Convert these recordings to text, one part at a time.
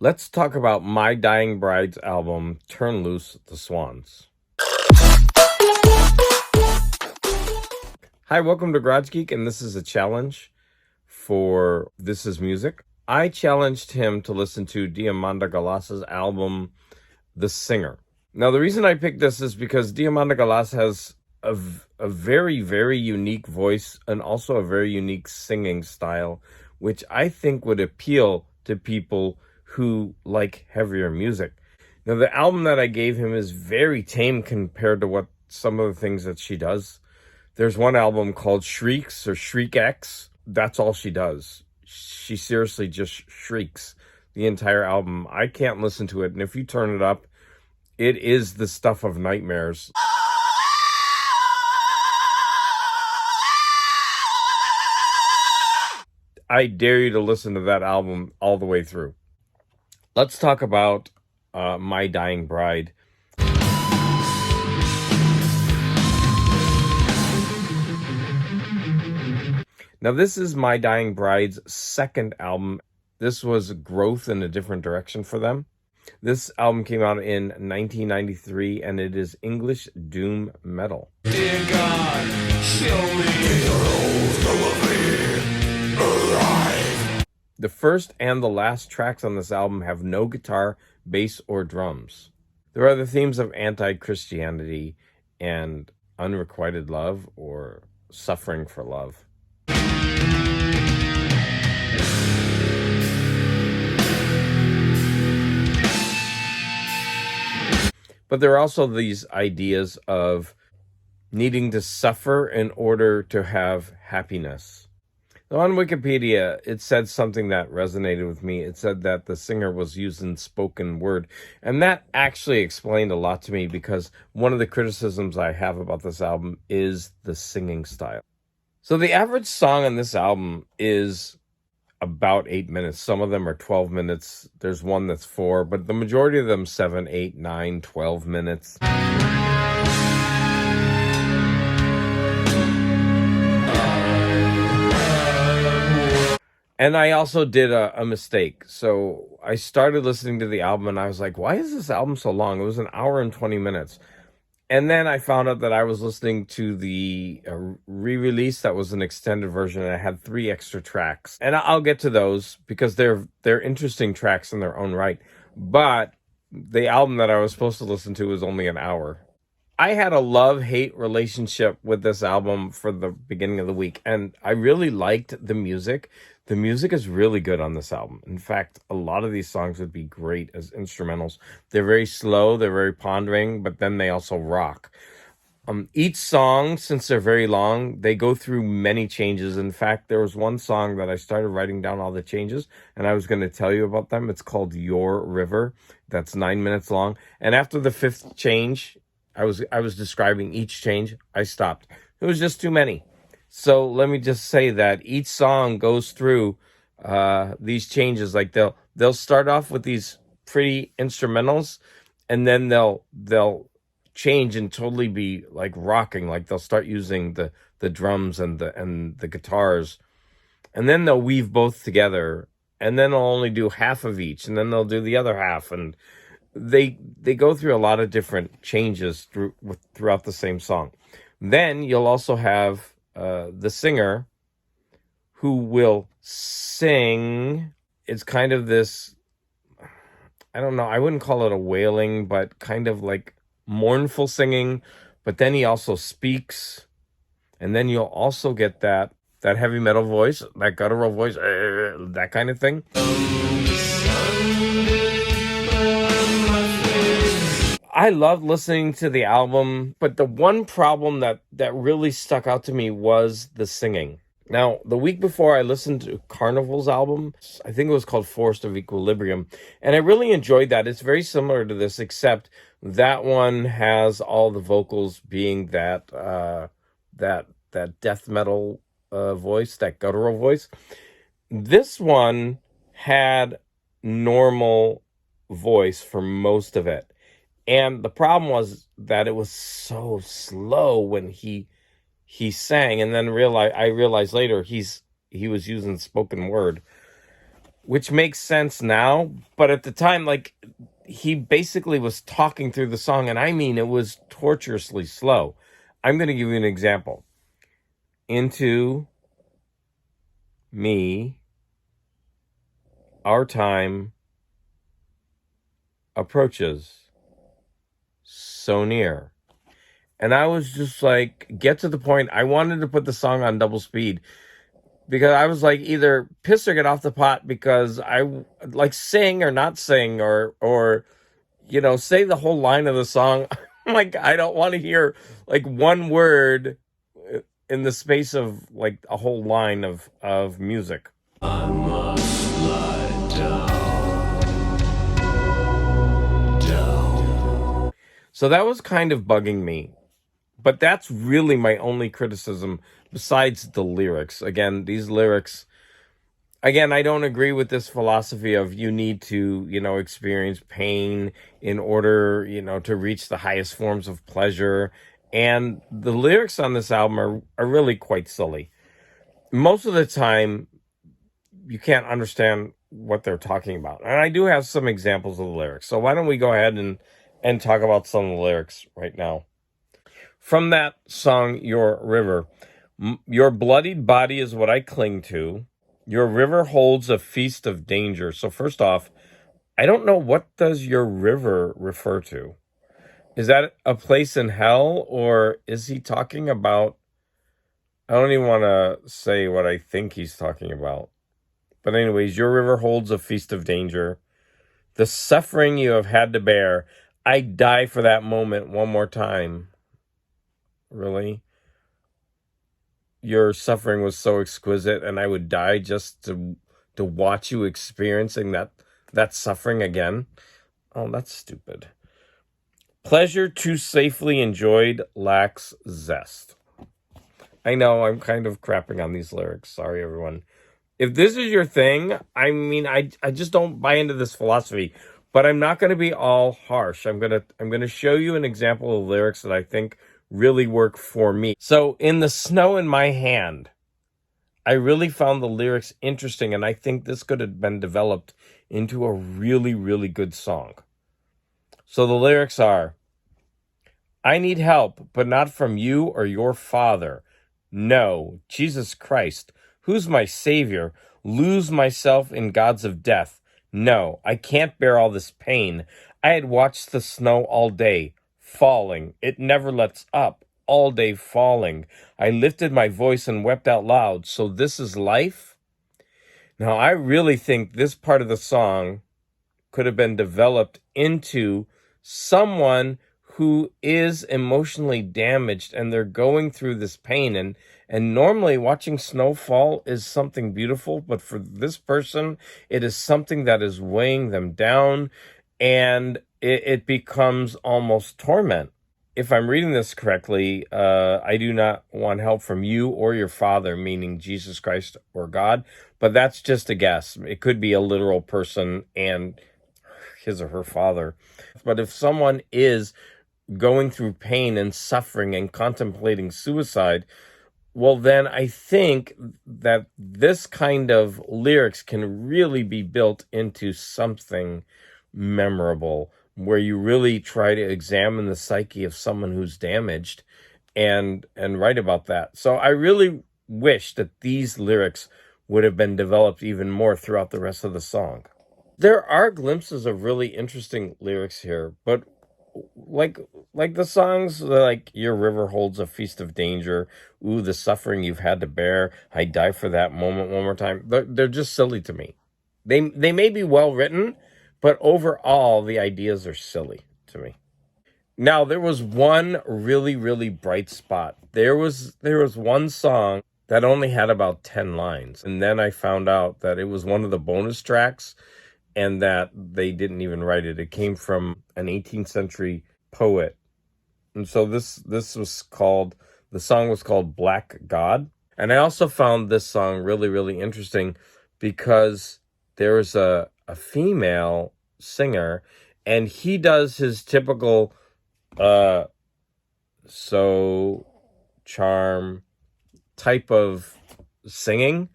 Let's talk about My Dying Bride's album, Turn Loose the Swans. Hi, welcome to Garage Geek, and this is a challenge for This Is Music. I challenged him to listen to Diamanda Galas's album, The Singer. Now, the reason I picked this is because Diamanda Galas has a very, very unique voice and also a very unique singing style, which I think would appeal to people who like heavier music. Now, the album that I gave him is very tame compared to what some of the things that she does. There's one album called Shrieks or Shriek X. That's all she does. She seriously just shrieks the entire album. I can't listen to it, and if you turn it up, it is the stuff of nightmares. I dare you to listen to that album all the way through. Let's talk about My Dying Bride. Now, this is My Dying Bride's second album. This was growth in a different direction for them. This album came out in 1993, and it is English doom metal. Dear God, show me your alive. The first and the last tracks on this album have no guitar, bass, or drums. There are the themes of anti-Christianity and unrequited love or suffering for love. But there are also these ideas of needing to suffer in order to have happiness. Now, on Wikipedia, it said something that resonated with me. It said that the singer was using spoken word. And that actually explained a lot to me, because one of the criticisms I have about this album is the singing style. So the average song on this album is about 8 minutes. Some of them are 12 minutes. There's one that's 4, but the majority of them 7, 8, 9, 12 minutes. And I also did a mistake. So I started listening to the album and I was like, why is this album so long? It was an hour and 20 minutes. And then I found out that I was listening to the re-release that was an extended version, and I had 3 extra tracks. And I'll get to those because they're interesting tracks in their own right. But the album that I was supposed to listen to was only an hour. I had a love-hate relationship with this album for the beginning of the week, and I really liked the music. The music is really good on this album. In fact, a lot of these songs would be great as instrumentals. They're very slow, they're very pondering, but then they also rock. Each song, since they're very long, they go through many changes. In fact, there was one song that I started writing down all the changes, and I was going to tell you about them. It's called Your River. That's 9 minutes long. And after the 5th change, I was describing each change. I stopped. It was just too many. So let me just say that each song goes through these changes. Like they'll start off with these pretty instrumentals, and then they'll change and totally be like rocking. Like they'll start using the drums and the guitars, and then they'll weave both together, and then they'll only do half of each, and then they'll do the other half, and they go through a lot of different changes throughout the same song. Then you'll also have the singer who will sing. It's kind of this, I don't know, I wouldn't call it a wailing, but kind of like mournful singing. But then he also speaks, and then you'll also get that heavy metal voice, that guttural voice, that kind of thing. I loved listening to the album, but the one problem that really stuck out to me was the singing. Now, the week before, I listened to Carnival's album. I think it was called Forest of Equilibrium, and I really enjoyed that. It's very similar to this, except that one has all the vocals being that death metal voice, that guttural voice. This one had normal voice for most of it. And the problem was that it was so slow when he sang, and then I realized later he was using spoken word. which makes sense now. But at the time, like, he basically was talking through the song, and I mean, it was torturously slow. I'm going to give you an example. Into me, our time approaches so near. And I was just like, get to the point. I wanted to put the song on double speed because I was like, either piss or get off the pot, because I like sing or not sing, or say the whole line of the song. I'm like, I don't want to hear like one word in the space of like a whole line of music. I must lie down. So that was kind of bugging me. But that's really my only criticism besides the lyrics. Again, these lyrics, I don't agree with this philosophy of you need to, experience pain in order, to reach the highest forms of pleasure. And the lyrics on this album are really quite silly. Most of the time, you can't understand what they're talking about. And I do have some examples of the lyrics. So why don't we go ahead and talk about some of the lyrics right now. From that song, Your River, your bloodied body is what I cling to. Your river holds a feast of danger. So first off, I don't know, what does your river refer to? Is that a place in hell, or is he talking about, I don't even want to say what I think he's talking about. But anyways, your river holds a feast of danger. The suffering you have had to bear, I die for that moment one more time. Really? Your suffering was so exquisite, and I would die just to watch you experiencing that suffering again. Oh, that's stupid. Pleasure too safely enjoyed lacks zest. I know I'm kind of crapping on these lyrics. Sorry, everyone. If this is your thing, I mean, I just don't buy into this philosophy. But I'm not going to be all harsh. I'm gonna show you an example of lyrics that I think really work for me. So, in The Snow in My Hand, I really found the lyrics interesting, and I think this could have been developed into a really, really good song. So the lyrics are, I need help, but not from you or your father. No, Jesus Christ, who's my savior? Lose myself in gods of death. No, I can't bear all this pain. I had watched the snow all day, falling. It never lets up, all day falling. I lifted my voice and wept out loud. So this is life? Now, I really think this part of the song could have been developed into someone who is emotionally damaged and they're going through this pain, and normally watching snowfall is something beautiful, but for this person it is something that is weighing them down, and it becomes almost torment. If I'm reading this correctly, I do not want help from you or your father, meaning Jesus Christ or God, but that's just a guess. It could be a literal person and his or her father. But if someone is going through pain and suffering and contemplating suicide, well, then I think that this kind of lyrics can really be built into something memorable, where you really try to examine the psyche of someone who's damaged and write about that. So I really wish that these lyrics would have been developed even more throughout the rest of the song. There are glimpses of really interesting lyrics here, but like the songs like Your River Holds a Feast of Danger, ooh, the suffering you've had to bear, I die for that moment one more time. They're just silly to me. They may be well written, but overall the ideas are silly to me. Now, there was one really, really bright spot. There was one song that only had about 10 lines, and then I found out that it was one of the bonus tracks and that they didn't even write it. It came from an 18th century poet. And so the song was called Black God. And I also found this song really, really interesting because there is a female singer, and he does his typical so charm type of singing,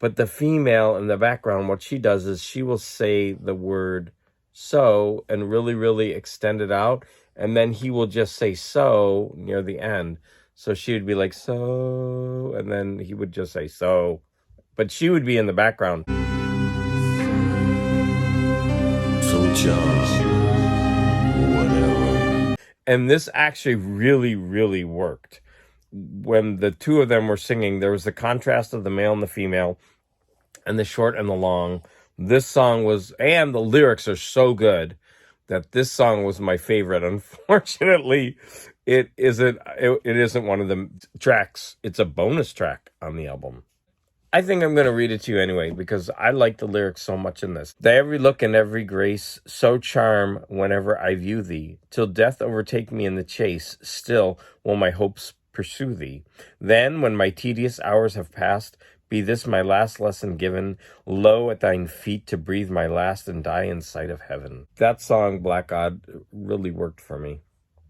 But the female in the background, what she does is she will say the word so and really, really extend it out. And then he will just say so near the end. So she would be like, so, and then he would just say so. But she would be in the background. So Charles, whatever. And this actually really, really worked. When the two of them were singing, there was the contrast of the male and the female, and the short and the long. This song was, and the lyrics are so good that this song was my favorite. Unfortunately, it isn't one of the tracks. It's a bonus track on the album. I think I'm going to read it to you anyway, because I like the lyrics so much in this. Thy every look and every grace, so charm whenever I view thee, till death overtake me in the chase, still will my hopes pursue thee. Then, when my tedious hours have passed, be this my last lesson given, low at thine feet to breathe my last and die in sight of heaven. That song, Black God, really worked for me.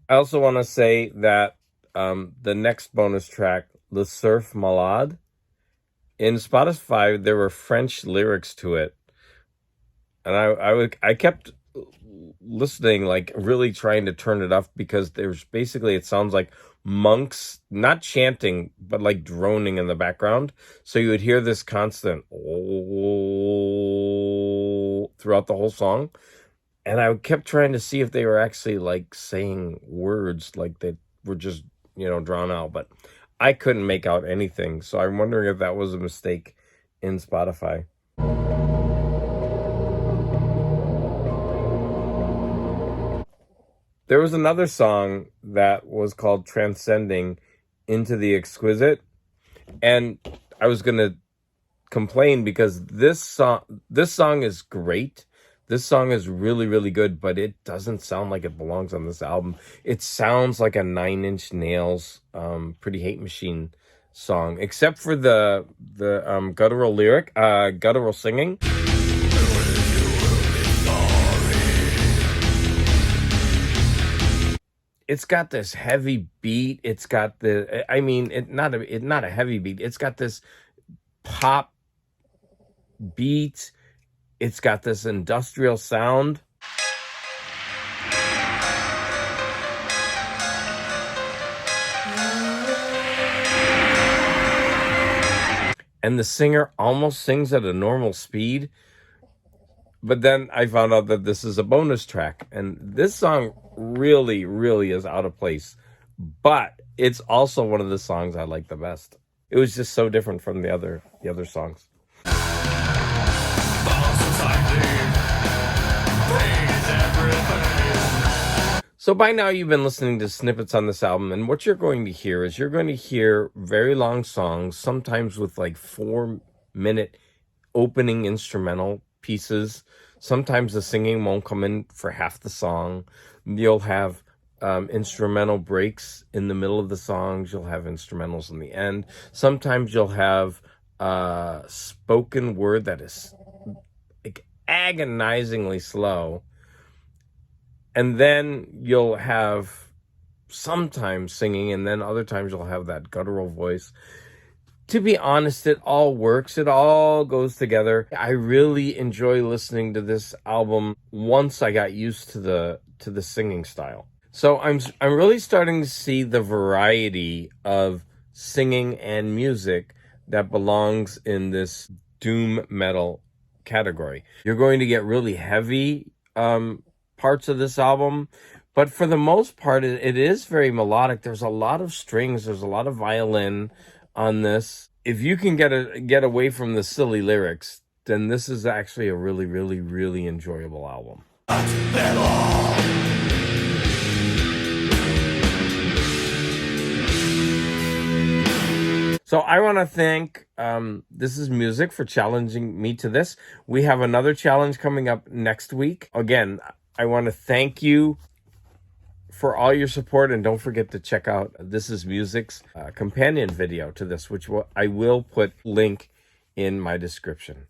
I also want to say that the next bonus track, Le Surf Malade, in Spotify, there were French lyrics to it. And I kept listening, like really trying to turn it up, because there's basically, it sounds like monks, not chanting, but like droning in the background. So you would hear this constant oh throughout the whole song. And I kept trying to see if they were actually like saying words, like they were just, drawn out. But I couldn't make out anything. So I'm wondering if that was a mistake in Spotify. There was another song that was called Transcending into the Exquisite. And I was going to complain because this song is great. This song is really, really good, but it doesn't sound like it belongs on this album. It sounds like a Nine Inch Nails, Pretty Hate Machine song, except for the guttural lyric, guttural singing. It's got this heavy beat. It's got not a heavy beat. It's got this pop beat. It's got this industrial sound. And the singer almost sings at a normal speed. But then I found out that this is a bonus track. And this song really, really is out of place. But it's also one of the songs I like the best. It was just so different from the other songs. So by now you've been listening to snippets on this album, and what you're going to hear is you're going to hear very long songs, sometimes with like 4-minute opening instrumental pieces. Sometimes the singing won't come in for half the song. You'll have instrumental breaks in the middle of the songs. You'll have instrumentals in the end. Sometimes you'll have spoken word that is like agonizingly slow. And then you'll have sometimes singing, and then other times you'll have that guttural voice. To be honest, it all works. It all goes together. I really enjoy listening to this album once I got used to the singing style. So I'm really starting to see the variety of singing and music that belongs in this doom metal category. You're going to get really heavy parts of this album, but for the most part, it is very melodic. There's a lot of strings. There's a lot of violin on this. If you can get away from the silly lyrics, then this is actually a really, really, really enjoyable album. So I want to thank This Is Music for challenging me to this. We have another challenge coming up next week. Again, I want to thank you for all your support, and don't forget to check out This Is Music's companion video to this, which I will put link in my description.